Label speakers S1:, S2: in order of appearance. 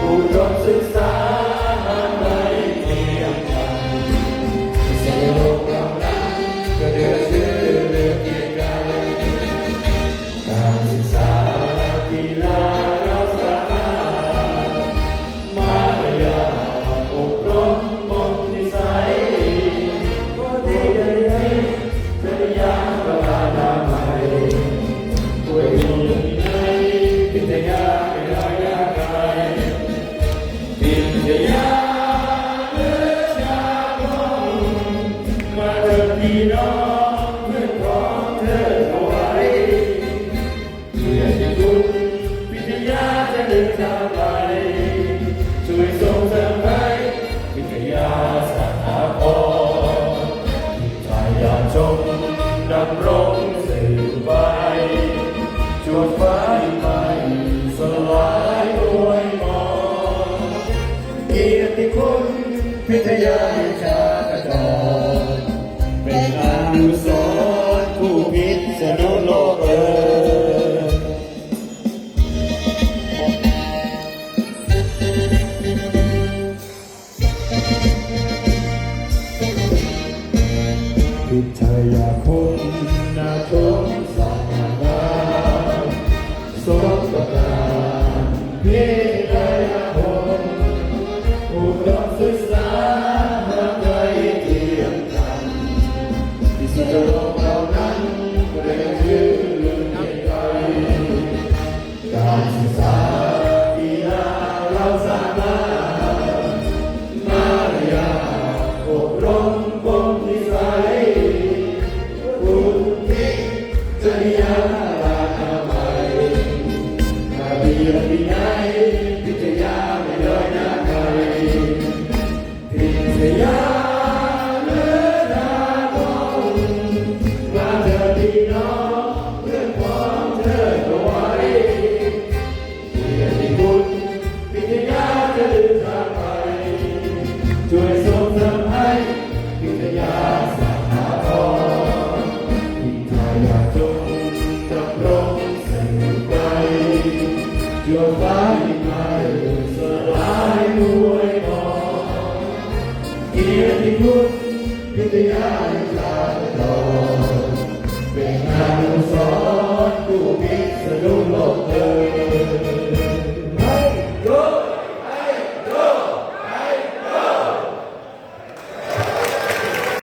S1: อุดมศึกษาไม่เทียมกันเสียโลกเรานั้นก็เดือดชื่อเลือกเกียรติกันการศึกษากีฬาเราสามารถมารยาทอบรมบ่มนิสัยก็ดีได้จริยาประพานามัยด้วยมีในวิทยาไม่ลอยยากไกลวิทยาเลือชาของมาเถิดพี่น้องเพื่อนของเธอเอาไว้เพื่อที่คุณวิทยาจะเดินทางไปช่วยส่งเสริมให้วิทยาสถาพรชายยาชมดำรงสืบไปจวดไฟไหม้สลายด้วยมอเกียรติคุณพิทยาชาขจรเป็นอนุสรณ์ผู้พิษณุโลกพิทยาคุณนาชมสานาสมประการพิทยาคุณอุดมศึกษาไม่เทียมกันที่สุดโลกเรานั้นเรียกชื่อเรื่องเกียรติไกรการศึกษากีฬาเราสามารถมารยาทอบรมบ่มนิสัยบุญทิศจริยารานามัยนาบีและวินัยพิทยาไม่ลอยหน้าใครพิทยาเลือดาของมาเถิดพี่น้องเพื่อนของเธอเอาไว้เกียรติคุณพิทยาจะเดินทางไปช่วยส่งเสริมให้พิทยาสถาพรพิทยาจงดำรงสืบไปชั่วฟ้าไม่สลายด้วยมอเกียรติคุณพิทยาชาติตรเป็นอนุสรณ์ผู้พิษณุโลกเธอ